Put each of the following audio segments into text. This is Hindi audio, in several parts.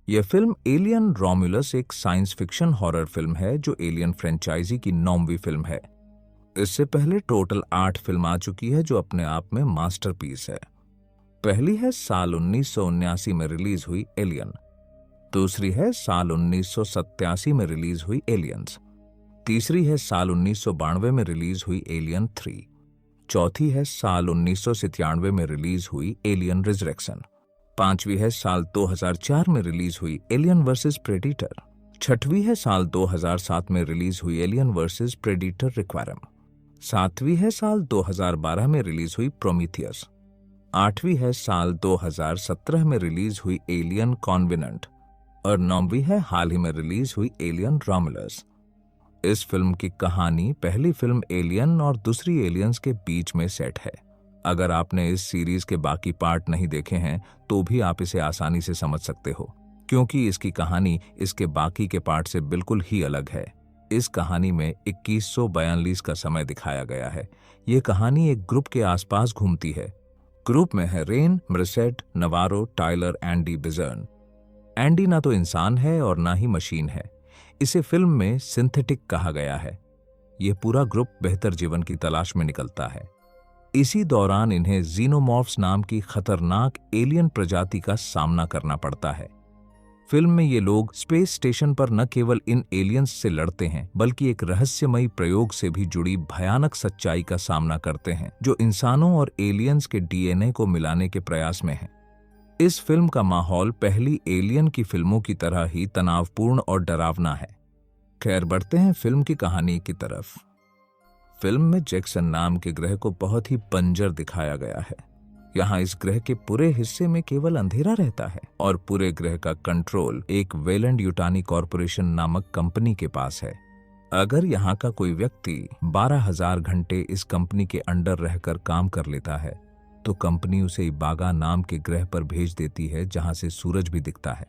यह फिल्म एलियन रोमुलस एक साइंस फिक्शन हॉरर फिल्म है जो एलियन फ्रेंचाइजी की 9वीं फिल्म है। इससे पहले टोटल 8 फिल्म आ चुकी है जो अपने आप में मास्टरपीस है। पहली है साल 1979 में रिलीज हुई एलियन, दूसरी है साल 1987 में रिलीज हुई एलियंस, तीसरी है साल 1992 में रिलीज हुई एलियन 3, चौथी है साल 1997 में रिलीज हुई एलियन रिजरेक्शन, पांचवी है साल 2004 में रिलीज हुई एलियन वर्सेस प्रेडिटर, छठवीं है साल 2007 में रिलीज हुई एलियन वर्सेस प्रेडिटर रिक्वायरम, सातवीं है साल 2012 में रिलीज हुई प्रोमीथियस, आठवीं है साल 2017 में रिलीज हुई एलियन कॉन्वेनेंट और 9वीं है हाल ही में रिलीज हुई एलियन रोमुलस। इस फिल्म की कहानी पहली फिल्म एलियन और दूसरी एलियंस के बीच में सेट है। अगर आपने इस सीरीज के बाकी पार्ट नहीं देखे हैं तो भी आप इसे आसानी से समझ सकते हो, क्योंकि इसकी कहानी इसके बाकी के पार्ट से बिल्कुल ही अलग है। इस कहानी में 2142 का समय दिखाया गया है। ये कहानी एक ग्रुप के आसपास घूमती है। ग्रुप में है Ren, Merced, Navarro, Tyler, Andy, Bjorn. Andy ना तो इंसान है और ना ही मशीन है। इसे फिल्म में सिंथेटिक कहा गया है। यह पूरा ग्रुप बेहतर जीवन की तलाश में निकलता है। इसी दौरान इन्हें जीनोमॉर्फ्स नाम की खतरनाक एलियन प्रजाति का सामना करना पड़ता है। फिल्म में ये लोग स्पेस स्टेशन पर न केवल इन एलियंस से लड़ते हैं बल्कि एक रहस्यमयी प्रयोग से भी जुड़ी भयानक सच्चाई का सामना करते हैं जो इंसानों और एलियंस के डीएनए को मिलाने के प्रयास में है। इस फिल्म का माहौल पहली एलियन की फिल्मों की तरह ही तनावपूर्ण और डरावना है। खैर, बढ़ते हैं फिल्म की कहानी की तरफ। फिल्म में जैक्सन नाम के ग्रह को बहुत ही बंजर दिखाया गया है। यहाँ इस ग्रह के पूरे हिस्से में केवल अंधेरा रहता है और पूरे ग्रह का कंट्रोल एक वेलैंड यूटानी कॉरपोरेशन नामक कंपनी के पास है। अगर यहाँ का कोई व्यक्ति 12,000 घंटे इस कंपनी के अंडर रहकर काम कर लेता है तो कंपनी उसे इबागा नाम के ग्रह पर भेज देती है जहाँ से सूरज भी दिखता है।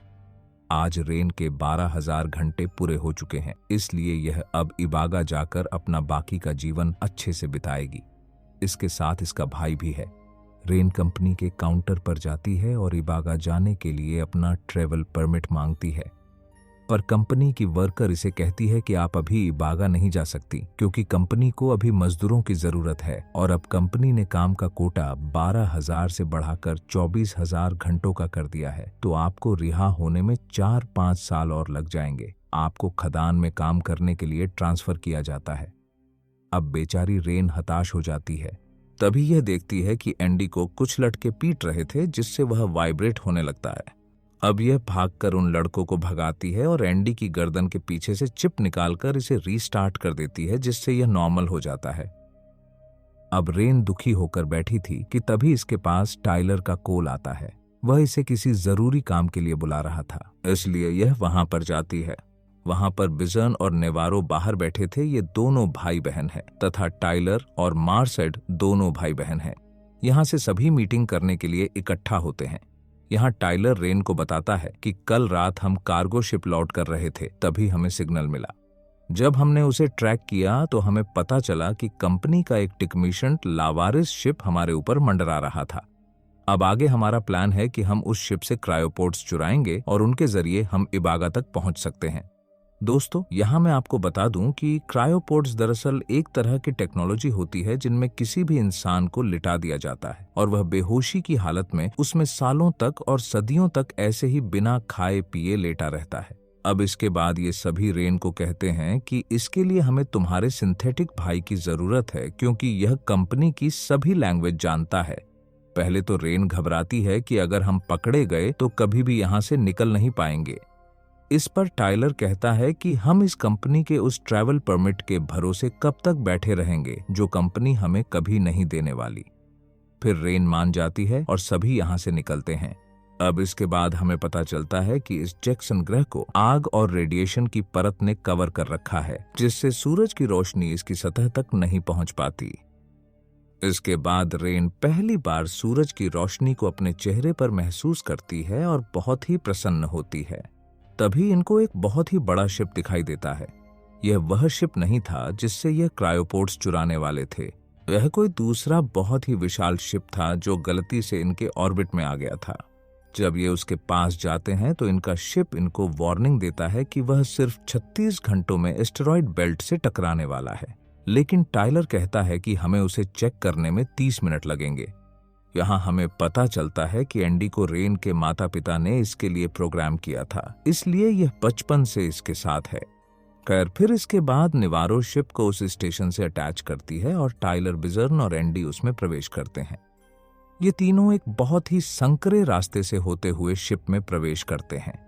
आज रेन के 12,000 घंटे पूरे हो चुके हैं, इसलिए यह अब इबागा जाकर अपना बाकी का जीवन अच्छे से बिताएगी। इसके साथ इसका भाई भी है। रेन कंपनी के काउंटर पर जाती है और इबागा जाने के लिए अपना ट्रेवल परमिट मांगती है, पर कंपनी की वर्कर इसे कहती है कि आप अभी इबागा नहीं जा सकती क्योंकि कंपनी को अभी मजदूरों की जरूरत है और अब कंपनी ने काम का कोटा 12,000 से बढ़ाकर 24,000 घंटों का कर दिया है, तो आपको रिहा होने में 4-5 साल और लग जाएंगे। आपको खदान में काम करने के लिए ट्रांसफर किया जाता है। अब बेचारी रेन हताश हो जाती है। तभी यह देखती है कि एंडी को कुछ लड़के पीट रहे थे जिससे वह वाइब्रेट होने लगता है। अब यह भागकर उन लड़कों को भगाती है और एंडी की गर्दन के पीछे से चिप निकालकर इसे रीस्टार्ट कर देती है जिससे यह नॉर्मल हो जाता है। अब रेन दुखी होकर बैठी थी कि तभी इसके पास टाइलर का कॉल आता है। वह इसे किसी जरूरी काम के लिए बुला रहा था, इसलिए यह वहां पर जाती है। वहां पर बिजर्न और नेवारो बाहर बैठे थे। ये दोनों भाई बहन हैं तथा टाइलर और मार्सेड दोनों भाई बहन हैं। यहाँ से सभी मीटिंग करने के लिए इकट्ठा होते हैं। यहाँ टाइलर रेन को बताता है कि कल रात हम कार्गो शिप लौट कर रहे थे, तभी हमें सिग्नल मिला। जब हमने उसे ट्रैक किया तो हमें पता चला कि कंपनी का एक टिकमिशन लावारिस शिप हमारे ऊपर मंडरा रहा था। अब आगे हमारा प्लान है कि हम उस शिप से क्रायोपोर्ट्स चुराएंगे और उनके जरिए हम इबागा तक पहुंच सकते हैं। दोस्तों, यहाँ मैं आपको बता दूं कि क्रायोपोर्ट्स दरअसल एक तरह की टेक्नोलॉजी होती है जिनमें किसी भी इंसान को लिटा दिया जाता है और वह बेहोशी की हालत में उसमें सालों तक और सदियों तक ऐसे ही बिना खाए पिए लेटा रहता है। अब इसके बाद ये सभी रेन को कहते हैं कि इसके लिए हमें तुम्हारे सिंथेटिक भाई की जरूरत है क्योंकि यह कंपनी की सभी लैंग्वेज जानता है। पहले तो रेन घबराती है कि अगर हम पकड़े गए तो कभी भी यहाँ से निकल नहीं पाएंगे। इस पर टाइलर कहता है कि हम इस कंपनी के उस ट्रैवल परमिट के भरोसे कब तक बैठे रहेंगे जो कंपनी हमें कभी नहीं देने वाली। फिर रेन मान जाती है और सभी यहाँ से निकलते हैं। अब इसके बाद हमें पता चलता है कि इस जैक्सन ग्रह को आग और रेडिएशन की परत ने कवर कर रखा है जिससे सूरज की रोशनी इसकी सतह तक नहीं पहुंच पाती। इसके बाद रेन पहली बार सूरज की रोशनी को अपने चेहरे पर महसूस करती है और बहुत ही प्रसन्न होती है। तभी इनको एक बहुत ही बड़ा शिप दिखाई देता है। यह वह शिप नहीं था जिससे यह क्रायोपोर्ट्स चुराने वाले थे। यह कोई दूसरा बहुत ही विशाल शिप था जो गलती से इनके ऑर्बिट में आ गया था। जब ये उसके पास जाते हैं तो इनका शिप इनको वार्निंग देता है कि वह सिर्फ 36 घंटों में एस्टेरॉयड बेल्ट से टकराने वाला है, लेकिन टाइलर कहता है कि हमें उसे चेक करने में 30 मिनट लगेंगे। यहाँ हमें पता चलता है कि एंडी को रेन के माता पिता ने इसके लिए प्रोग्राम किया था, इसलिए यह बचपन से इसके साथ है। खैर, फिर इसके बाद निवारो शिप को उस स्टेशन से अटैच करती है और टाइलर, बिजर्न और एंडी उसमें प्रवेश करते हैं। ये तीनों एक बहुत ही संकरे रास्ते से होते हुए शिप में प्रवेश करते हैं।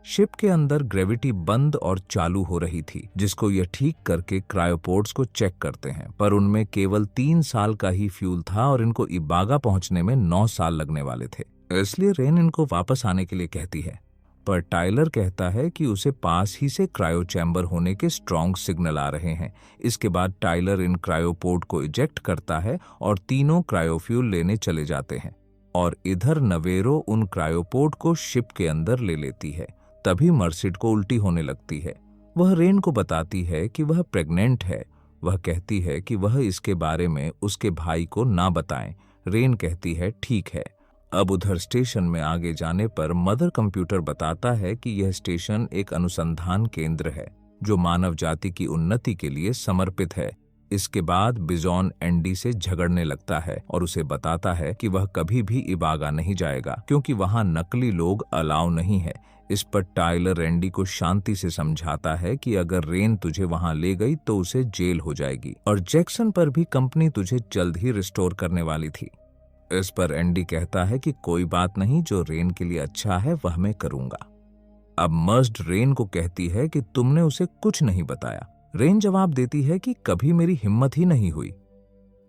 शिप के अंदर ग्रेविटी बंद और चालू हो रही थी, जिसको ये ठीक करके क्रायोपोर्ट्स को चेक करते हैं, पर उनमें केवल 3 साल का ही फ्यूल था और इनको इबागा पहुंचने में 9 साल लगने वाले थे। इसलिए रेन इनको वापस आने के लिए कहती है, पर टाइलर कहता है कि उसे पास ही से क्रायो चैम्बर होने के स्ट्रॉन्ग सिग्नल आ रहे हैं। इसके बाद टाइलर इन क्रायोपोर्ट को इजेक्ट करता है और तीनों क्रायोफ्यूल लेने चले जाते हैं, और इधर नवेरो उन क्रायोपोर्ट को शिप के अंदर ले लेती है। तभी मर्सिड को उल्टी होने लगती है। वह रेन को बताती है कि वह प्रेग्नेंट है। वह कहती है कि वह इसके बारे में उसके भाई को ना बताएं। रेन कहती है ठीक है। अब उधर स्टेशन में आगे जाने पर मदर कंप्यूटर बताता है कि यह स्टेशन एक अनुसंधान केंद्र है जो मानव जाति की उन्नति के लिए समर्पित है। इसके बाद बिजॉन एंडी से झगड़ने लगता है और उसे बताता है कि वह कभी भी इबागा नहीं जाएगा क्योंकि वहां नकली लोग अलाउ नहीं है। इस पर टाइलर एंडी को शांति से समझाता है कि अगर रेन तुझे वहां ले गई तो उसे जेल हो जाएगी और जैक्सन पर भी कंपनी तुझे जल्द ही रिस्टोर करने वाली थी। इस पर एंडी कहता है कि कोई बात नहीं, जो रेन के लिए अच्छा है वह मैं करूंगा। अब मर्स्ड रेन को कहती है कि तुमने उसे कुछ नहीं बताया। रेन जवाब देती है कि कभी मेरी हिम्मत ही नहीं हुई।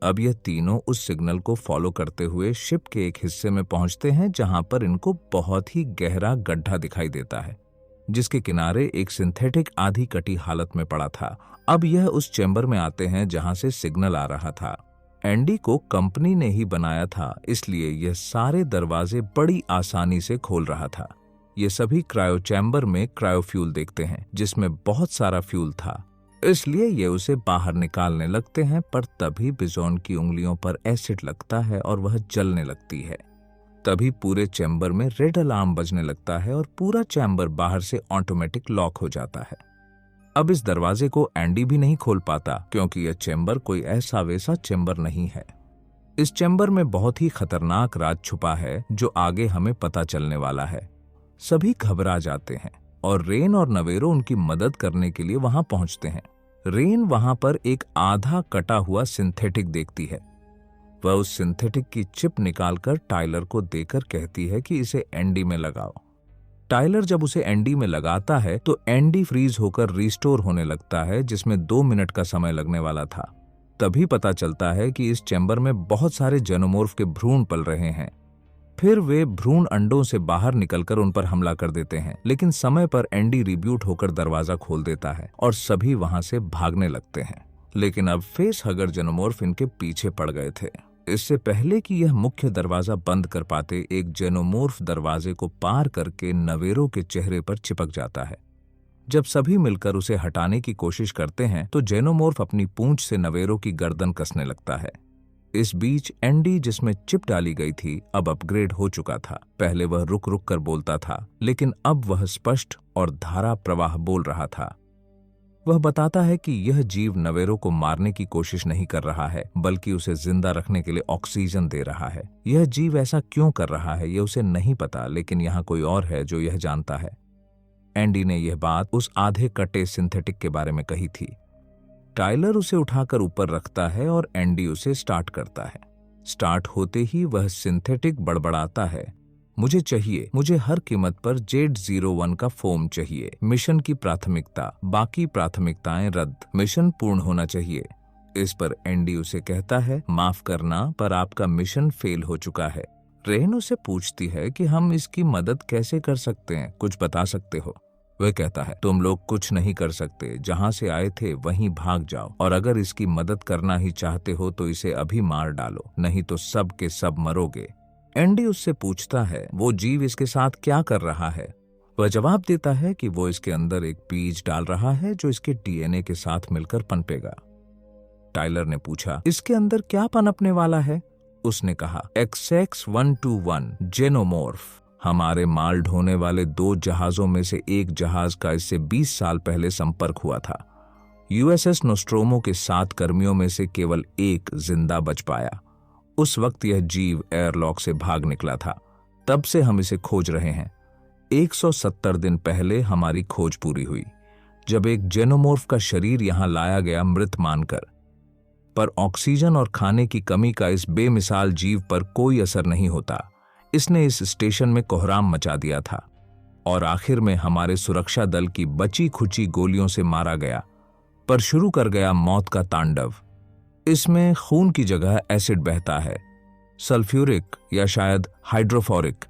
अब यह तीनों उस सिग्नल को फॉलो करते हुए शिप के एक हिस्से में पहुंचते हैं जहां पर इनको बहुत ही गहरा गड्ढा दिखाई देता है, जिसके किनारे एक सिंथेटिक आधी कटी हालत में पड़ा था। अब यह उस चैम्बर में आते हैं जहां से सिग्नल आ रहा था। एंडी को कंपनी ने ही बनाया था, इसलिए यह सारे दरवाजे बड़ी आसानी से खोल रहा था। ये सभी क्रायो चैम्बर में क्रायोफ्यूल देखते हैं जिसमें बहुत सारा फ्यूल था, इसलिए ये उसे बाहर निकालने लगते हैं। पर तभी बिजॉन की उंगलियों पर एसिड लगता है और वह जलने लगती है। तभी पूरे चैम्बर में रेड अलार्म बजने लगता है और पूरा चैम्बर बाहर से ऑटोमेटिक लॉक हो जाता है। अब इस दरवाजे को एंडी भी नहीं खोल पाता क्योंकि यह चैम्बर कोई ऐसा वैसा चैम्बर नहीं है। इस चैम्बर में बहुत ही खतरनाक राज छुपा है जो आगे हमें पता चलने वाला है। सभी घबरा जाते हैं और रेन और नवेरो उनकी मदद करने के लिए वहां पहुंचते हैं। रेन वहां पर एक आधा कटा हुआ सिंथेटिक देखती है। वह उस सिंथेटिक की चिप निकालकर टाइलर को देकर कहती है कि इसे एंडी में लगाओ। टाइलर जब उसे एंडी में लगाता है तो एंडी फ्रीज होकर रिस्टोर होने लगता है, जिसमें 2 मिनट का समय लगने वाला था। तभी पता चलता है कि इस चैम्बर में बहुत सारे जेनोमॉर्फ के भ्रूण पल रहे हैं। फिर वे भ्रूण अंडों से बाहर निकलकर उन पर हमला कर देते हैं, लेकिन समय पर एंडी रिब्यूट होकर दरवाजा खोल देता है और सभी वहां से भागने लगते हैं। लेकिन अब फेस हगर जेनोमॉर्फ इनके पीछे पड़ गए थे। इससे पहले कि यह मुख्य दरवाजा बंद कर पाते, एक जेनोमॉर्फ दरवाजे को पार करके नवेरो के चेहरे पर चिपक जाता है। जब सभी मिलकर उसे हटाने की कोशिश करते हैं तो जेनोमॉर्फ अपनी पूंछ से नवेरो की गर्दन कसने लगता है। इस बीच एंडी, जिसमें चिप डाली गई थी, अब अपग्रेड हो चुका था। पहले वह रुक रुक कर बोलता था, लेकिन अब वह स्पष्ट और धारा प्रवाह बोल रहा था। वह बताता है कि यह जीव नवेरो को मारने की कोशिश नहीं कर रहा है, बल्कि उसे जिंदा रखने के लिए ऑक्सीजन दे रहा है। यह जीव ऐसा क्यों कर रहा है यह उसे नहीं पता, लेकिन यहाँ कोई और है जो यह जानता है। एंडी ने यह बात उस आधे कटे सिंथेटिक के बारे में कही थी। टाइलर उसे उठाकर ऊपर रखता है और एंडी उसे स्टार्ट करता है। स्टार्ट होते ही वह सिंथेटिक बड़बड़ाता है, मुझे हर कीमत पर Z01 का फोम चाहिए। मिशन की प्राथमिकता, बाकी प्राथमिकताएं रद्द, मिशन पूर्ण होना चाहिए। इस पर एंडी उसे कहता है, माफ करना पर आपका मिशन फेल हो चुका है। रेन उसे पूछती है कि हम इसकी मदद कैसे कर सकते हैं, कुछ बता सकते हो? वह कहता है, तुम लोग कुछ नहीं कर सकते, जहां से आए थे वहीं भाग जाओ, और अगर इसकी मदद करना ही चाहते हो तो इसे अभी मार डालो, नहीं तो सब के सब मरोगे। एंडी उससे पूछता है वो जीव इसके साथ क्या कर रहा है। वह जवाब देता है कि वो इसके अंदर एक बीज डाल रहा है जो इसके डीएनए के साथ मिलकर पनपेगा। टाइलर ने पूछा, इसके अंदर क्या पनपने वाला है? उसने कहा, XX121 जेनोमॉर्फ। हमारे माल ढोने वाले 2 जहाज़ों में से एक जहाज़ का इससे 20 साल पहले संपर्क हुआ था। यूएसएस नोस्ट्रोमो के 7 कर्मियों में से केवल एक जिंदा बच पाया। उस वक्त यह जीव एयरलॉक से भाग निकला था। तब से हम इसे खोज रहे हैं। 170 दिन पहले हमारी खोज पूरी हुई, जब एक जेनोमॉर्फ का शरीर यहां लाया गया मृत मानकर। पर ऑक्सीजन और खाने की कमी का इस बेमिसाल जीव पर कोई असर नहीं होता। इसने इस स्टेशन में कोहराम मचा दिया था और आखिर में हमारे सुरक्षा दल की बची खुची गोलियों से मारा गया। पर शुरू कर गया मौत का तांडव। इसमें खून की जगह एसिड बहता है, सल्फ्यूरिक या शायद हाइड्रोफोरिक।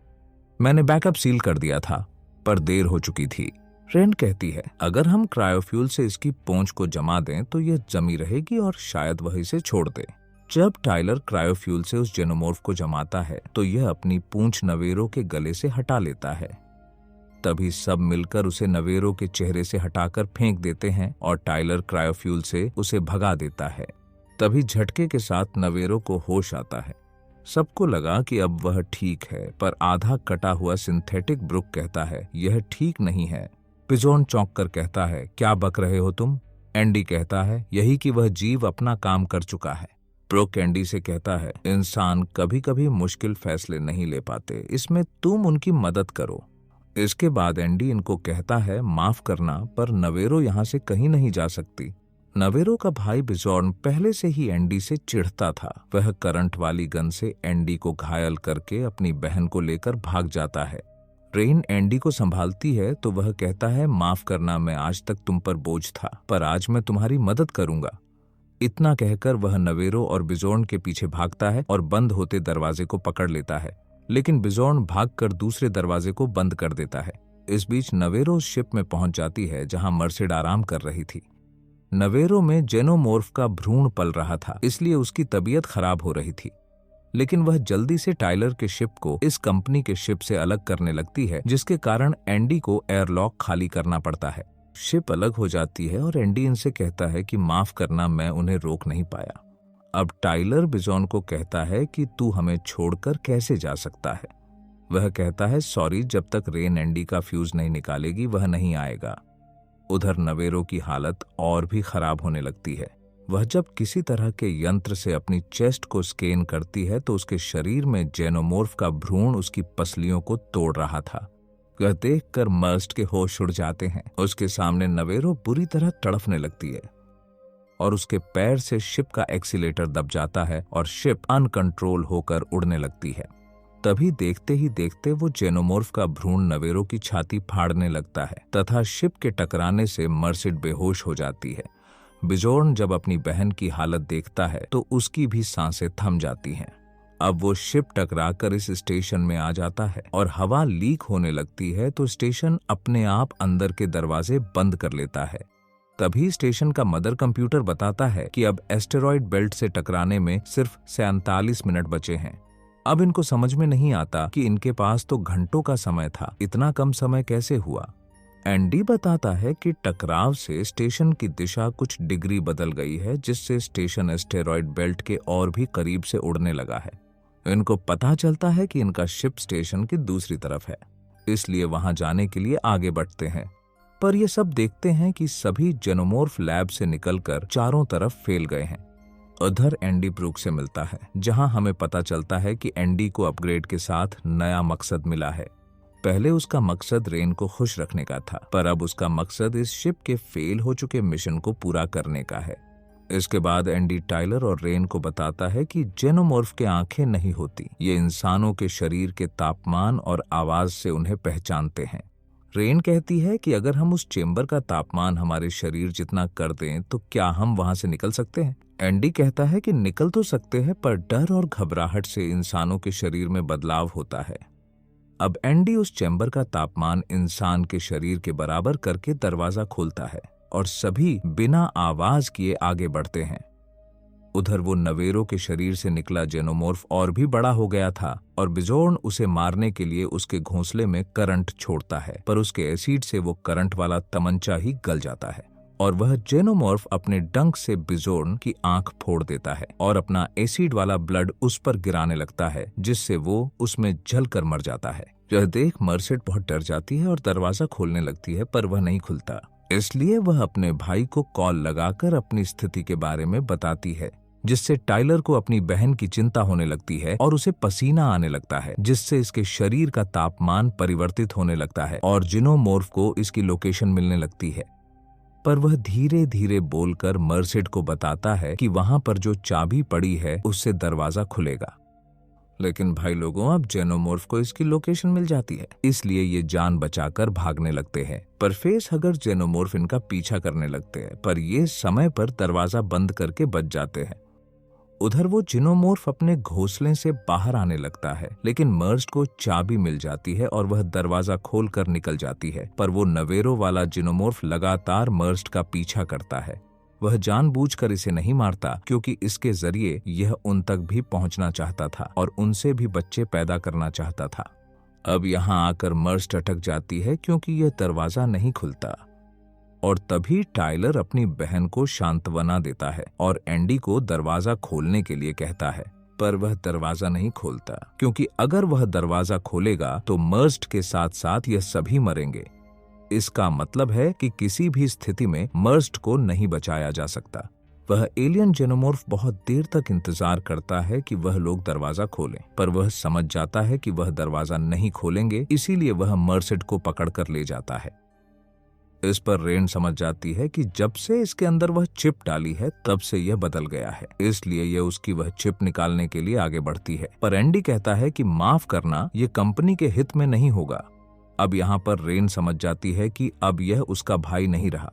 मैंने बैकअप सील कर दिया था, पर देर हो चुकी थी। रेन कहती है, अगर हम क्रायोफ्यूल से इसकी पूंछ को जमा दें तो यह जमी रहेगी और शायद वह इसे छोड़ दे। जब टाइलर क्रायोफ्यूल से उस जेनोमॉर्फ को जमाता है तो यह अपनी पूंछ नवेरो के गले से हटा लेता है। तभी सब मिलकर उसे नवेरो के चेहरे से हटाकर फेंक देते हैं और टाइलर क्रायोफ्यूल से उसे भगा देता है। तभी झटके के साथ नवेरो को होश आता है। सबको लगा कि अब वह ठीक है, पर आधा कटा हुआ सिंथेटिक ब्रुक कहता है, यह ठीक नहीं है। पिजोन चौंक कर कहता है, क्या बक रहे हो तुम? एंडी कहता है, यही कि वह जीव अपना काम कर चुका है। ब्रुक एंडी से कहता है, इंसान कभी कभी मुश्किल फैसले नहीं ले पाते, इसमें तुम उनकी मदद करो। इसके बाद एंडी इनको कहता है, माफ करना, पर नवेरो यहां से कहीं नहीं जा सकती। नवेरो का भाई बिजॉर्न पहले से ही एंडी से चिढ़ता था। वह करंट वाली गन से एंडी को घायल करके अपनी बहन को लेकर भाग जाता है। रेन एंडी को संभालती है तो वह कहता है, माफ करना, मैं आज तक तुम पर बोझ था, पर आज मैं तुम्हारी मदद करूंगा। इतना कहकर वह नवेरो और बिजॉर्न के पीछे भागता है और बंद होते दरवाजे को पकड़ लेता है, लेकिन बिजॉर्न भागकर दूसरे दरवाजे को बंद कर देता है। इस बीच नवेरो शिप में पहुंच जाती है जहां मर्सिड आराम कर रही थी। नवेरो में जेनोमॉर्फ का भ्रूण पल रहा था, इसलिए उसकी तबीयत खराब हो रही थी। लेकिन वह जल्दी से टाइलर के शिप को इस कंपनी के शिप से अलग करने लगती है, जिसके कारण एंडी को एयरलॉक खाली करना पड़ता है। शिप अलग हो जाती है और एंडी इनसे कहता है कि माफ करना, मैं उन्हें रोक नहीं पाया। अब टाइलर बिजॉन को कहता है कि तू हमें छोड़कर कैसे जा सकता है। वह कहता है, सॉरी, जब तक रेन एंडी का फ्यूज नहीं निकालेगी वह नहीं आएगा। उधर नवेरो की हालत और भी खराब होने लगती है। वह जब किसी तरह के यंत्र से अपनी चेस्ट को स्कैन करती है तो उसके शरीर में जेनोमॉर्फ का भ्रूण उसकी पसलियों को तोड़ रहा था। वह देखकर मर्स्ट के होश उड़ जाते हैं। उसके सामने नवेरो बुरी तरह तड़फने लगती है और उसके पैर से शिप का एक्सीलेटर दब जाता है और शिप अनकंट्रोल होकर उड़ने लगती है। तभी देखते ही देखते वो जेनोमॉर्फ का भ्रूण नवेरो की छाती फाड़ने लगता है तथा शिप के टकराने से मर्सिड बेहोश हो जाती है। बिजॉर्न जब अपनी बहन की हालत देखता है तो उसकी भी सांसें थम जाती हैं। अब वो शिप टकराकर इस स्टेशन में आ जाता है और हवा लीक होने लगती है तो स्टेशन अपने आप अंदर के दरवाजे बंद कर लेता है। तभी स्टेशन का मदर कंप्यूटर बताता है कि अब एस्टेरॉयड बेल्ट से टकराने में सिर्फ 47 मिनट बचे हैं। अब इनको समझ में नहीं आता कि इनके पास तो घंटों का समय था, इतना कम समय कैसे हुआ। एंडी बताता है कि टकराव से स्टेशन की दिशा कुछ डिग्री बदल गई है, जिससे स्टेशन एस्टेरॉयड बेल्ट के और भी करीब से उड़ने लगा है। इनको पता चलता है कि इनका शिप स्टेशन की दूसरी तरफ है, इसलिए वहां जाने के लिए आगे बढ़ते हैं। पर ये सब देखते हैं कि सभी जेनोमॉर्फ लैब से निकलकर चारों तरफ फैल गए हैं। उधर एंडी ब्रूक से मिलता है, जहां हमें पता चलता है कि एंडी को अपग्रेड के साथ नया मकसद मिला है। पहले उसका मकसद रेन को खुश रखने का था, पर अब उसका मकसद इस शिप के फेल हो चुके मिशन को पूरा करने का है। इसके बाद एंडी टाइलर और रेन को बताता है कि जेनोमॉर्फ के आंखें नहीं होती, ये इंसानों के शरीर के तापमान और आवाज से उन्हें पहचानते हैं। रेन कहती है कि अगर हम उस चेंबर का तापमान हमारे शरीर जितना कर दें तो क्या हम वहां से निकल सकते हैं। एंडी कहता है कि निकल तो सकते हैं, पर डर और घबराहट से इंसानों के शरीर में बदलाव होता है। अब एंडी उस चेंबर का तापमान इंसान के शरीर के बराबर करके दरवाजा खोलता है और सभी बिना आवाज किए आगे बढ़ते हैं। उधर वो नवेरो के शरीर से निकला जेनोमॉर्फ और भी बड़ा हो गया था और बिजॉर्न उसे मारने के लिए उसके घोंसले में करंट छोड़ता है, पर उसके एसिड से वो करंट वाला तमंचा ही गल जाता है और वह जेनोमॉर्फ अपने डंक से बिजॉर्न की आंख फोड़ देता है और अपना एसिड वाला ब्लड उस पर गिराने लगता है, जिससे वो उसमें जलकर मर जाता है। यह देख मर्सिड बहुत डर जाती है और दरवाजा खोलने लगती है, पर वह नहीं खुलता। इसलिए वह अपने भाई को कॉल लगाकर अपनी स्थिति के बारे में बताती है, जिससे टाइलर को अपनी बहन की चिंता होने लगती है और उसे पसीना आने लगता है, जिससे इसके शरीर का तापमान परिवर्तित होने लगता है और जेनोमॉर्फ को इसकी लोकेशन मिलने लगती है। पर वह धीरे धीरे बोलकर मर्सिड को बताता है कि वहां पर जो चाबी पड़ी है उससे दरवाजा खुलेगा। लेकिन भाई लोगों, अब जेनोमॉर्फ को इसकी लोकेशन मिल जाती है, इसलिए ये जान बचाकर भागने लगते हैं। पर फेस हगर जेनोमॉर्फ इनका पीछा करने लगते हैं, पर ये समय पर दरवाजा बंद करके बच जाते हैं। उधर वो जेनोमॉर्फ अपने घोंसले से बाहर आने लगता है, लेकिन मर्ज को चाबी मिल जाती है और वह दरवाजा खोलकर निकल जाती है। पर वो नवेरो वाला जेनोमॉर्फ लगातार मर्ज का पीछा करता है। वह जानबूझकर इसे नहीं मारता, क्योंकि इसके जरिए यह उन तक भी पहुंचना चाहता था और उनसे भी बच्चे पैदा करना चाहता था। अब यहाँ आकर मर्ज अटक जाती है, क्योंकि यह दरवाजा नहीं खुलता। और तभी टाइलर अपनी बहन को सांत्वना देता है और एंडी को दरवाजा खोलने के लिए कहता है, पर वह दरवाजा नहीं खोलता, क्योंकि अगर वह दरवाजा खोलेगा तो मर्ज के साथ साथ यह सभी मरेंगे। इसका मतलब है कि किसी भी स्थिति में मर्ज को नहीं बचाया जा सकता। वह एलियन जेनोमॉर्फ बहुत देर तक इंतजार करता है कि वह लोग दरवाजा खोलें, पर वह समझ जाता है कि वह दरवाजा नहीं खोलेंगे, इसीलिए वह मर्सिड को पकड़कर ले जाता है। इस पर रेन समझ जाती है कि जब से इसके अंदर वह चिप डाली है तब से यह बदल गया है, इसलिए यह उसकी वह चिप निकालने के लिए आगे बढ़ती है। पर एंडी कहता है कि माफ करना, ये कंपनी के हित में नहीं होगा। अब यहाँ पर रेन समझ जाती है कि अब यह उसका भाई नहीं रहा।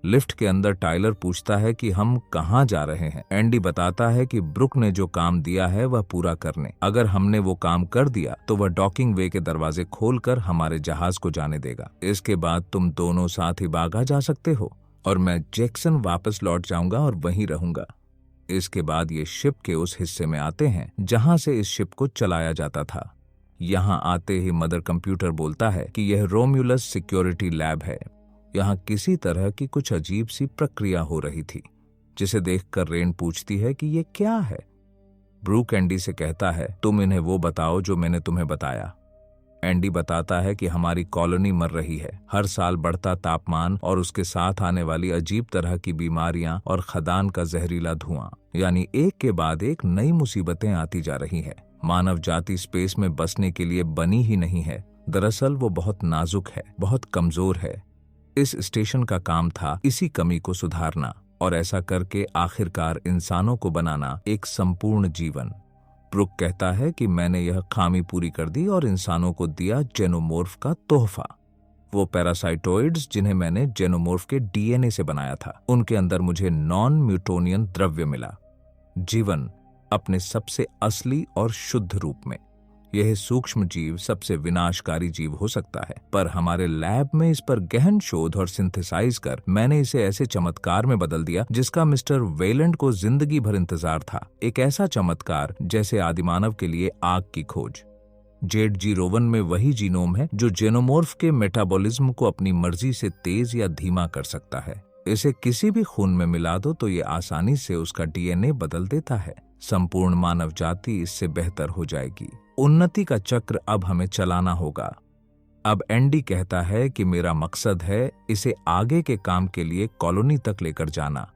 लिफ्ट के अंदर टाइलर पूछता है कि हम कहाँ जा रहे हैं। एंडी बताता है कि ब्रुक ने जो काम दिया है वह पूरा करने। अगर हमने वो काम कर दिया तो वह डॉकिंग वे के दरवाजे खोलकर हमारे जहाज को जाने देगा। इसके बाद तुम दोनों साथ ही बागा जा सकते हो और मैं जैक्सन वापस लौट जाऊंगा और वहीं रहूंगा। इसके बाद ये शिप के उस हिस्से में आते हैं जहां से इस शिप को चलाया जाता था। यहाँ आते ही मदर कंप्यूटर बोलता है कि यह रोम्यूलस सिक्योरिटी लैब है। यहाँ किसी तरह की कुछ अजीब सी प्रक्रिया हो रही थी, जिसे देखकर रेन पूछती है कि ये क्या है। ब्रूक एंडी से कहता है, तुम इन्हें वो बताओ जो मैंने तुम्हें बताया। एंडी बताता है कि हमारी कॉलोनी मर रही है। हर साल बढ़ता तापमान और उसके साथ आने वाली अजीब तरह की बीमारियां और खदान का जहरीला धुआं, यानी एक के बाद एक नई मुसीबतें आती जा रही है। मानव जाति स्पेस में बसने के लिए बनी ही नहीं है। दरअसल वो बहुत नाजुक है, बहुत कमजोर है। इस स्टेशन का काम था इसी कमी को सुधारना और ऐसा करके आखिरकार इंसानों को बनाना एक संपूर्ण जीवन। ब्रुक कहता है कि मैंने यह खामी पूरी कर दी और इंसानों को दिया जेनोमॉर्फ का तोहफा। वो पैरासाइटोइड्स जिन्हें मैंने जेनोमॉर्फ के डीएनए से बनाया था, उनके अंदर मुझे नॉन म्यूटोनियन द्रव्य मिला, जीवन अपने सबसे असली और शुद्ध रूप में। यह सूक्ष्म जीव सबसे विनाशकारी जीव हो सकता है, पर हमारे लैब में इस पर गहन शोध और सिंथेसाइज कर मैंने इसे ऐसे चमत्कार में बदल दिया जिसका मिस्टर वेलेंट को जिंदगी भर इंतजार था। एक ऐसा चमत्कार जैसे आदिमानव के लिए आग की खोज। जेड-जी-रोवन में वही जीनोम है जो जेनोमॉर्फ के मेटाबॉलिज्म को अपनी मर्जी से तेज या धीमा कर सकता है। इसे किसी भी खून में मिला दो तो ये आसानी से उसका डीएनए बदल देता है। संपूर्ण मानव जाति इससे बेहतर हो जाएगी। उन्नति का चक्र अब हमें चलाना होगा। अब एंडी कहता है कि मेरा मकसद है इसे आगे के काम के लिए कॉलोनी तक लेकर जाना।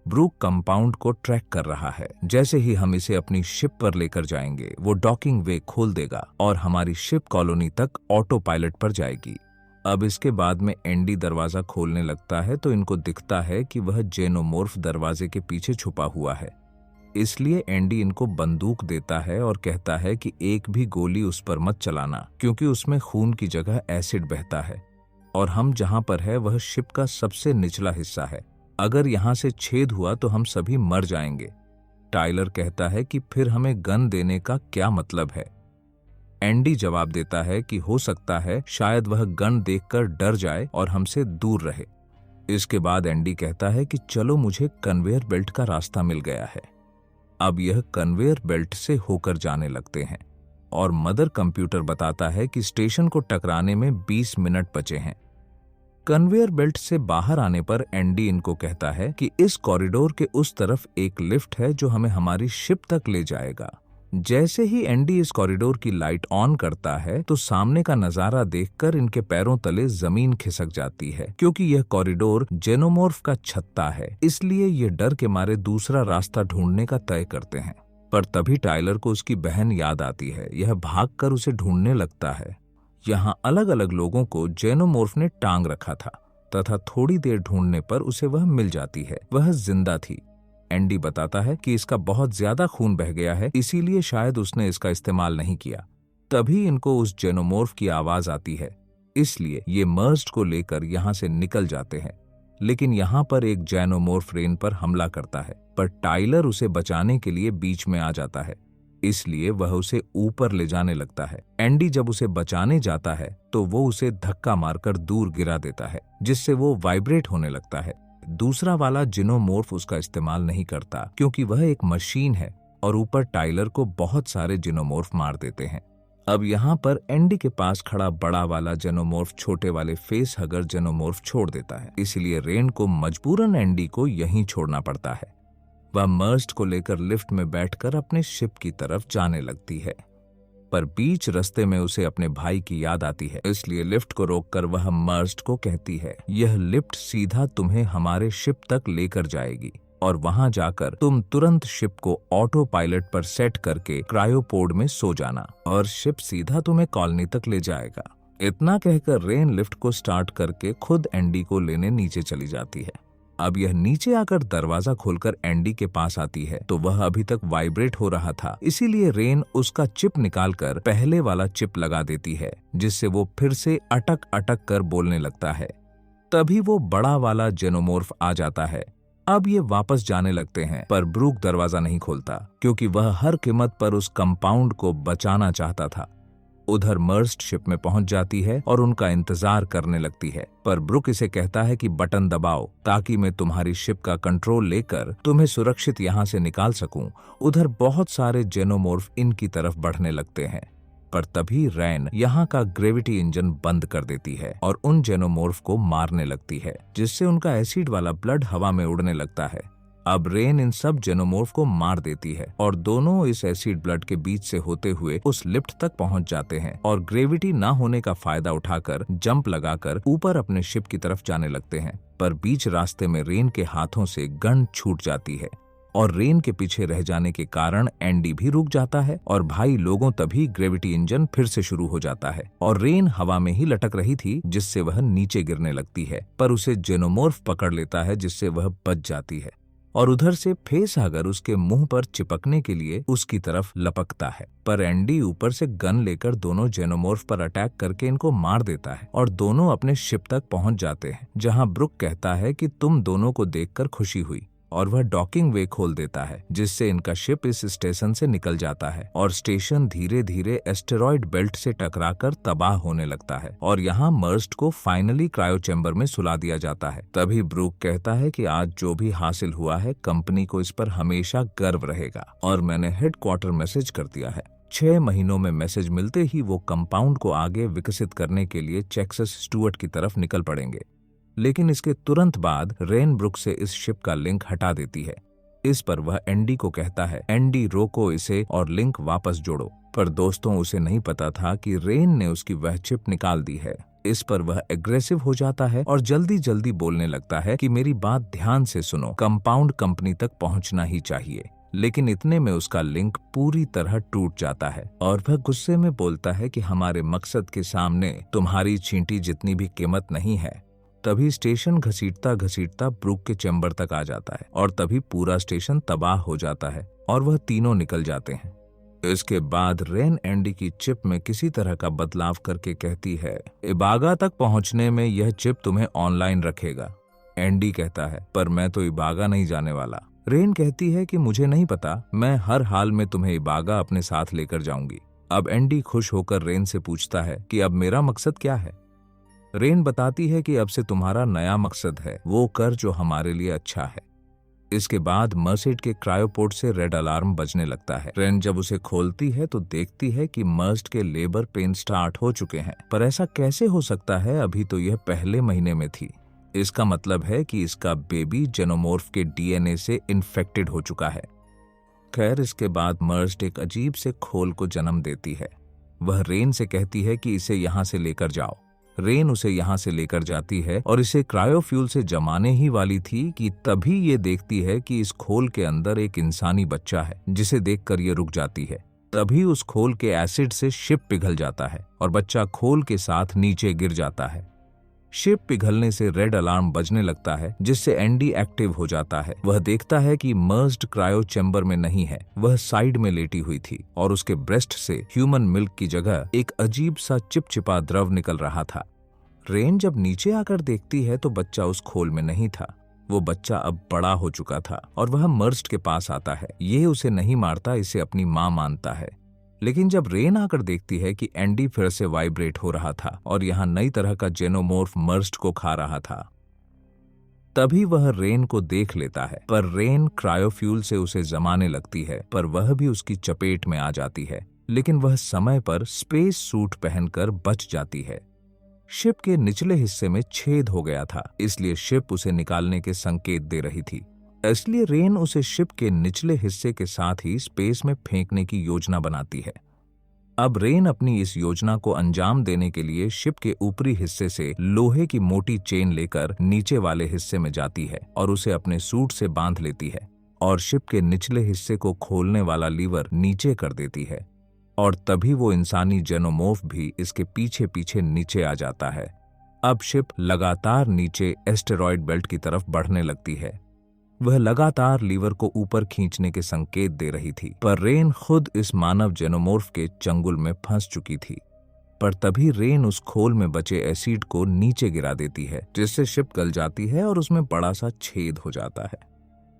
ब्रूक कंपाउंड को ट्रैक कर रहा है। जैसे ही हम इसे अपनी शिप पर लेकर जाएंगे, वो डॉकिंग वे खोल देगा और हमारी शिप कॉलोनी तक ऑटो पायलट पर जाएगी। अब इसके बाद में एंडी दरवाजा खोलने लगता है तो इनको दिखता है कि वह जेनोमॉर्फ दरवाजे के पीछे छुपा हुआ है। इसलिए एंडी इनको बंदूक देता है और कहता है कि एक भी गोली उस पर मत चलाना, क्योंकि उसमें खून की जगह एसिड बहता है और हम जहां पर है वह शिप का सबसे निचला हिस्सा है। अगर यहां से छेद हुआ तो हम सभी मर जाएंगे। टाइलर कहता है कि फिर हमें गन देने का क्या मतलब है। एंडी जवाब देता है कि हो सकता है शायद वह गन देखकर डर जाए और हमसे दूर रहे। इसके बाद एंडी कहता है कि चलो, मुझे कन्वेयर बेल्ट का रास्ता मिल गया है। अब यह कन्वेयर बेल्ट से होकर जाने लगते हैं और मदर कंप्यूटर बताता है कि स्टेशन को टकराने में 20 मिनट बचे हैं। कन्वेयर बेल्ट से बाहर आने पर एंडी इनको कहता है कि इस कॉरिडोर के उस तरफ एक लिफ्ट है जो हमें हमारी शिप तक ले जाएगा। जैसे ही एंडी इस कॉरिडोर की लाइट ऑन करता है तो सामने का नजारा देखकर इनके पैरों तले जमीन खिसक जाती है, क्योंकि यह कॉरिडोर जेनोमॉर्फ का छत्ता है। इसलिए ये डर के मारे दूसरा रास्ता ढूंढने का तय करते हैं। पर तभी टाइलर को उसकी बहन याद आती है। यह भागकर उसे ढूंढने लगता है। यहाँ अलग अलग लोगों को जेनोमॉर्फ ने टांग रखा था तथा थोड़ी देर ढूंढने पर उसे वह मिल जाती है। वह जिंदा थी। एंडी बताता है कि इसका बहुत ज्यादा खून बह गया है, इसीलिए शायद उसने इसका इस्तेमाल नहीं किया। तभी इनको उस जेनोमॉर्फ की आवाज आती है, इसलिए ये मर्ज्ड को लेकर यहाँ से निकल जाते हैं। लेकिन यहाँ पर एक जेनोमॉर्फ रेन पर हमला करता है, पर टाइलर उसे बचाने के लिए बीच में आ जाता है, इसलिए वह उसे ऊपर ले जाने लगता है। एंडी जब उसे बचाने जाता है तो वो उसे धक्का मारकर दूर गिरा देता है, जिससे वो वाइब्रेट होने लगता है। दूसरा वाला जेनोमॉर्फ उसका इस्तेमाल नहीं करता, क्योंकि वह एक मशीन है और ऊपर टाइलर को बहुत सारे जेनोमॉर्फ मार देते हैं। अब यहाँ पर एंडी के पास खड़ा बड़ा वाला जेनोमॉर्फ छोटे वाले फेस हगर जेनोमॉर्फ छोड़ देता है, इसलिए रेन को मजबूरन एंडी को यहीं छोड़ना पड़ता है। वह मर्ज्ड को लेकर लिफ्ट में बैठकर अपने शिप की तरफ जाने लगती है, पर बीच रास्ते में उसे अपने भाई की याद आती है, इसलिए लिफ्ट को रोककर वह मर्ज्ड को कहती है, यह लिफ्ट सीधा तुम्हें हमारे शिप तक लेकर जाएगी और वहां जाकर तुम तुरंत शिप को ऑटो पायलट पर सेट करके क्रायोपोड में सो जाना और शिप सीधा तुम्हें कॉलोनी तक ले जाएगा। इतना कहकर रेन लिफ्ट को स्टार्ट करके खुद एंडी को लेने नीचे चली जाती है। अब यह नीचे आकर दरवाजा खोलकर एंडी के पास आती है तो वह अभी तक वाइब्रेट हो रहा था, इसीलिए रेन उसका चिप निकालकर पहले वाला चिप लगा देती है, जिससे वो फिर से अटक अटक कर बोलने लगता है। तभी वो बड़ा वाला जेनोमॉर्फ आ जाता है। अब ये वापस जाने लगते हैं, पर ब्रूक दरवाजा नहीं खोलता, क्योंकि वह हर कीमत पर उस कंपाउंड को बचाना चाहता था। उधर मर्ज्ड शिप में पहुंच जाती है और उनका इंतजार करने लगती है, पर ब्रूक इसे कहता है कि बटन दबाओ ताकि मैं तुम्हारी शिप का कंट्रोल लेकर तुम्हें सुरक्षित यहाँ से निकाल सकूं। उधर बहुत सारे जेनोमॉर्फ इनकी तरफ बढ़ने लगते हैं, पर तभी रैन यहाँ का ग्रेविटी इंजन बंद कर देती है और उन जेनोमॉर्फ को मारने लगती है, जिससे उनका एसिड वाला ब्लड हवा में उड़ने लगता है। अब रेन इन सब जेनोमॉर्फ को मार देती है और दोनों इस एसिड ब्लड के बीच से होते हुए उस लिफ्ट तक पहुंच जाते हैं और ग्रेविटी ना होने का फायदा उठाकर जंप लगाकर ऊपर अपने शिप की तरफ जाने लगते हैं। पर बीच रास्ते में रेन के हाथों से गन छूट जाती है और रेन के पीछे रह जाने के कारण एंडी भी रुक जाता है और भाई लोगों तभी ग्रेविटी इंजन फिर से शुरू हो जाता है और रेन हवा में ही लटक रही थी, जिससे वह नीचे गिरने लगती है, पर उसे जेनोमॉर्फ पकड़ लेता है, जिससे वह बच जाती है और उधर से फेस हगर उसके मुंह पर चिपकने के लिए उसकी तरफ लपकता है। पर एंडी ऊपर से गन लेकर दोनों जेनोमॉर्फ पर अटैक करके इनको मार देता है और दोनों अपने शिप तक पहुंच जाते हैं, जहां ब्रुक कहता है कि तुम दोनों को देखकर खुशी हुई और वह डॉकिंग वे खोल देता है, जिससे इनका शिप इस स्टेशन से निकल जाता है और स्टेशन धीरे धीरे एस्टेरॉयड बेल्ट से टकराकर तबाह होने लगता है और यहाँ मर्ज्ड को फाइनली क्रायो चैम्बर में सुला दिया जाता है। तभी ब्रूक कहता है कि आज जो भी हासिल हुआ है कंपनी को इस पर हमेशा गर्व रहेगा और मैंने हेडक्वार्टर मैसेज कर दिया है। 6 महीनों में मैसेज मिलते ही वो कंपाउंड को आगे विकसित करने के लिए चेक्सस स्टुअर्ट की तरफ निकल पड़ेंगे, लेकिन इसके तुरंत बाद रेन ब्रुक से इस शिप का लिंक हटा देती है। इस पर वह एंडी को कहता है, एंडी रोको इसे और लिंक वापस जोड़ो। पर दोस्तों उसे नहीं पता था कि रेन ने उसकी वह चिप निकाल दी है। इस पर वह एग्रेसिव हो जाता है और जल्दी जल्दी बोलने लगता है कि मेरी बात ध्यान से सुनो, कंपाउंड कंपनी तक पहुंचना ही चाहिए। लेकिन इतने में उसका लिंक पूरी तरह टूट जाता है और वह गुस्से में बोलता है कि हमारे मकसद के सामने तुम्हारी चींटी जितनी भी कीमत नहीं है। तभी स्टेशन घसीटता घसीटता ब्रूक के चैम्बर तक आ जाता है और तभी पूरा स्टेशन तबाह हो जाता है और वह तीनों निकल जाते हैं। इसके बाद रेन एंडी की चिप में किसी तरह का बदलाव करके कहती है, इबागा तक पहुंचने में यह चिप तुम्हें ऑनलाइन रखेगा। एंडी कहता है, पर मैं तो इबागा नहीं जाने वाला। रेन कहती है कि मुझे नहीं पता, मैं हर हाल में तुम्हें इबागा अपने साथ लेकर जाऊंगी। अब एंडी खुश होकर रेन से पूछता है कि अब मेरा मकसद क्या है। रेन बताती है कि अब से तुम्हारा नया मकसद है वो कर जो हमारे लिए अच्छा है। इसके बाद मर्सिड के क्रायोपोर्ट से रेड अलार्म बजने लगता है। रेन जब उसे खोलती है तो देखती है कि मर्ज्ड के लेबर पेन स्टार्ट हो चुके हैं, पर ऐसा कैसे हो सकता है, अभी तो यह पहले महीने में थी। इसका मतलब है कि इसका बेबी जेनोमॉर्फ के डीएनए से इन्फेक्टेड हो चुका है। खैर, इसके बाद मर्ज्ड एक अजीब से खोल को जन्म देती है। वह रेन से कहती है कि इसे यहाँ से लेकर जाओ। रेन उसे यहाँ से लेकर जाती है और इसे क्रायोफ्यूल से जमाने ही वाली थी कि तभी ये देखती है कि इस खोल के अंदर एक इंसानी बच्चा है, जिसे देखकर ये रुक जाती है। तभी उस खोल के एसिड से शिप पिघल जाता है और बच्चा खोल के साथ नीचे गिर जाता है। शिप पिघलने से रेड अलार्म बजने लगता है, जिससे एंडी एक्टिव हो जाता है। वह देखता है कि मर्ज्ड क्रायो चैम्बर में नहीं है, वह साइड में लेटी हुई थी और उसके ब्रेस्ट से ह्यूमन मिल्क की जगह एक अजीब सा चिपचिपा द्रव निकल रहा था। रेन जब नीचे आकर देखती है तो बच्चा उस खोल में नहीं था। वो बच्चा अब बड़ा हो चुका था और वह मर्ज्ड के पास आता है। ये उसे नहीं मारता, इसे अपनी माँ मानता है। लेकिन जब रेन आकर देखती है कि एंडी फिर से वाइब्रेट हो रहा था और यहाँ नई तरह का जेनोमोर्फ मर्ज्ड को खा रहा था, तभी वह रेन को देख लेता है। पर रेन क्रायोफ्यूल से उसे जमाने लगती है, पर वह भी उसकी चपेट में आ जाती है। लेकिन वह समय पर स्पेस सूट पहनकर बच जाती है। शिप के निचले हिस्से में छेद हो गया था, इसलिए शिप उसे निकालने के संकेत दे रही थी। इसलिए रेन उसे शिप के निचले हिस्से के साथ ही स्पेस में फेंकने की योजना बनाती है। अब रेन अपनी इस योजना को अंजाम देने के लिए शिप के ऊपरी हिस्से से लोहे की मोटी चेन लेकर नीचे वाले हिस्से में जाती है और उसे अपने सूट से बांध लेती है और शिप के निचले हिस्से को खोलने वाला लीवर नीचे कर देती है। और तभी वो इंसानी जेनोमोर्फ भी इसके पीछे पीछे नीचे आ जाता है। अब शिप लगातार नीचे एस्टेरॉयड बेल्ट की तरफ बढ़ने लगती है। वह लगातार लीवर को ऊपर खींचने के संकेत दे रही थी, पर रेन खुद इस मानव जेनोमोर्फ के चंगुल में फंस चुकी थी। पर तभी रेन उस खोल में बचे एसिड को नीचे गिरा देती है, जिससे शिप गल जाती है और उसमें बड़ा सा छेद हो जाता है।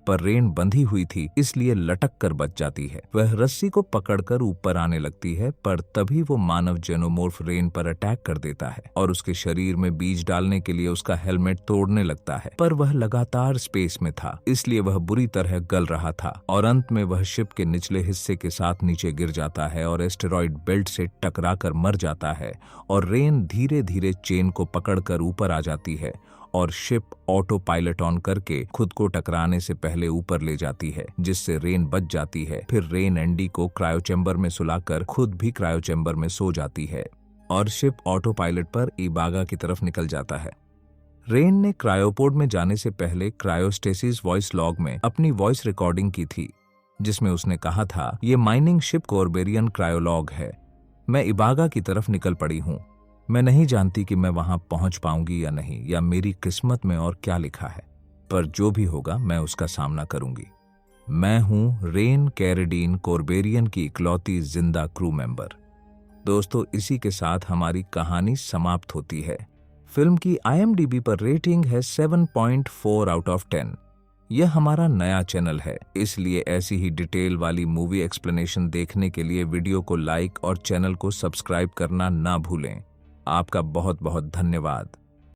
पर रेन बंधी हुई थी, इसलिए लटक कर बच जाती है। वह रस्सी को पकड़कर ऊपर आने लगती है, पर तभी वो मानव जेनोमोर्फ रेन पर अटैक कर देता है और उसके शरीर में बीज डालने के लिए उसका हेलमेट तोड़ने लगता है। पर वह लगातार स्पेस में था, इसलिए वह बुरी तरह गल रहा था और अंत में वह शिप के निचले हिस्से के साथ नीचे गिर जाता है और एस्टेरॉयड बेल्ट से टकराकर मर जाता है। और रेन धीरे धीरे चेन को पकड़कर ऊपर आ जाती है और शिप ऑटो पायलट ऑन करके खुद को टकराने से पहले ऊपर ले जाती है, जिससे रेन बच जाती है। फिर रेन एंडी को क्रायो चैम्बर में सुलाकर खुद भी क्रायो चैम्बर में सो जाती है और शिप ऑटो पायलट पर इबागा की तरफ निकल जाता है। रेन ने क्रायोपोड में जाने से पहले क्रायोस्टेसिस वॉइस लॉग में अपनी वॉइस रिकॉर्डिंग की थी, जिसमें उसने कहा था, ये माइनिंग शिप कॉर्बेरियन क्रायोलॉग है। मैं इबागा की तरफ निकल पड़ी हूँ। मैं नहीं जानती कि मैं वहां पहुंच पाऊंगी या नहीं, या मेरी किस्मत में और क्या लिखा है, पर जो भी होगा मैं उसका सामना करूंगी। मैं हूं रेन कैरेडीन कॉर्बेरियन की इकलौती जिंदा क्रू मेंबर। दोस्तों, इसी के साथ हमारी कहानी समाप्त होती है। फिल्म की IMDb पर रेटिंग है 7.4 आउट ऑफ 10। यह हमारा नया चैनल है, इसलिए ऐसी ही डिटेल वाली मूवी एक्सप्लेनेशन देखने के लिए वीडियो को लाइक और चैनल को सब्सक्राइब करना ना भूलें। आपका बहुत बहुत धन्यवाद।